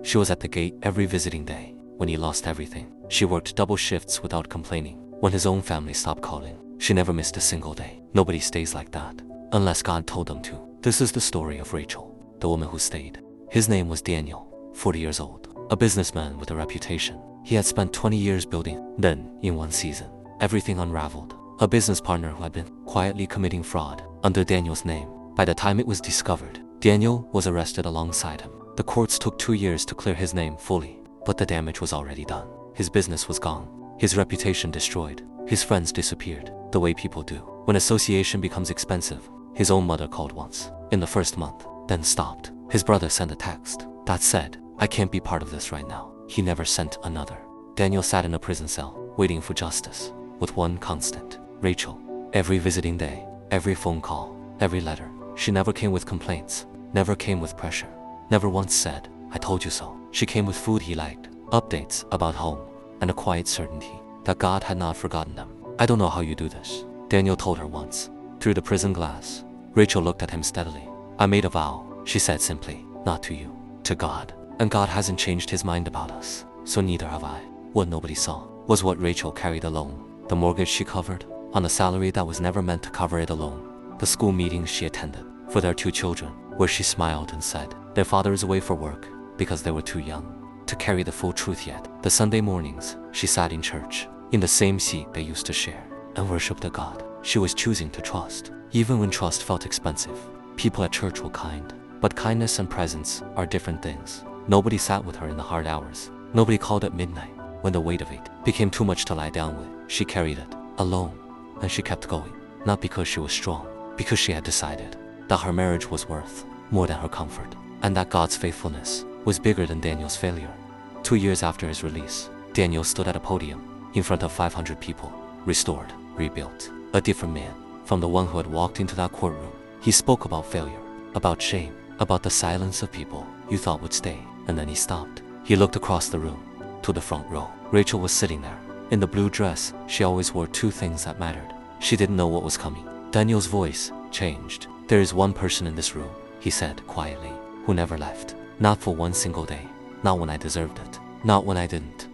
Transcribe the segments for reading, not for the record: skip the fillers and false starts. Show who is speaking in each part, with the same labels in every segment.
Speaker 1: She was at the gate every visiting day. When he lost everything, she worked double shifts without complaining. When his own family stopped calling, she never missed a single day. Nobody stays like that, unless God told them to. This is the story of Rachel, the woman who stayed. His name was Daniel, 40 years old, a businessman with a reputation. He had spent 20 years building. Then, in one season, everything unraveled. A business partner who had been quietly committing fraud under Daniel's name. By the time it was discovered, Daniel was arrested alongside him. The courts took 2 years to clear his name fully, but the damage was already done. His business was gone, his reputation destroyed, his friends disappeared, the way people do. When association becomes expensive, his own mother called once, in the first month, then stopped. His brother sent a text that said, "I can't be part of this right now." He never sent another. Daniel sat in a prison cell, waiting for justice, with one constant: Rachel. Every visiting day, every phone call, every letter. She never came with complaints, never came with pressure, never once said, "I told you so." She came with food he liked, updates about home, and a quiet certainty that God had not forgotten them. "I don't know how you do this," Daniel told her once. Through the prison glass, Rachel looked at him steadily. "I made a vow," she said simply, "not to you, to God. And God hasn't changed his mind about us, so neither have I." What nobody saw was what Rachel carried alone. The mortgage she covered, on a salary that was never meant to cover it alone. The school meetings she attended for their 2 children, where she smiled and said their father is away for work because they were too young to carry the full truth yet. The Sunday mornings, she sat in church, in the same seat they used to share, and worshipped a God she was choosing to trust, even when trust felt expensive. People at church were kind, but kindness and presence are different things. Nobody sat with her in the hard hours. Nobody called at midnight when the weight of it became too much to lie down with. She carried it alone, and she kept going, not because she was strong, because she had decided that her marriage was worth more than her comfort, and that God's faithfulness was bigger than Daniel's failure. 2 years after his release, Daniel stood at a podium in front of 500 people, restored, rebuilt, a different man from the one who had walked into that courtroom. He spoke about failure, about shame, about the silence of people you thought would stay, and then he stopped. He looked across the room, to the front row. Rachel was sitting there. In the blue dress, she always wore 2 things that mattered. She didn't know what was coming. Daniel's voice changed. "There is one person in this room," he said quietly, "who never left. Not for one single day. Not when I deserved it. Not when I didn't.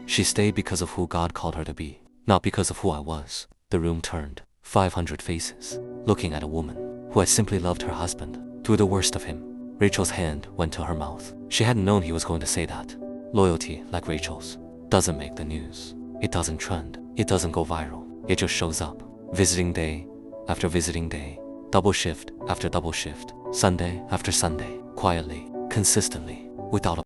Speaker 1: She stayed because of who God called her to be, not because of who I was." The room turned. 500 faces, looking at a woman who had simply loved her husband through the worst of him. Rachel's hand went to her mouth. She hadn't known he was going to say that. Loyalty, like Rachel's, doesn't make the news. It doesn't trend. It doesn't go viral. It just shows up. Visiting day after visiting day. Double shift after double shift. Sunday after Sunday. Quietly, consistently, without a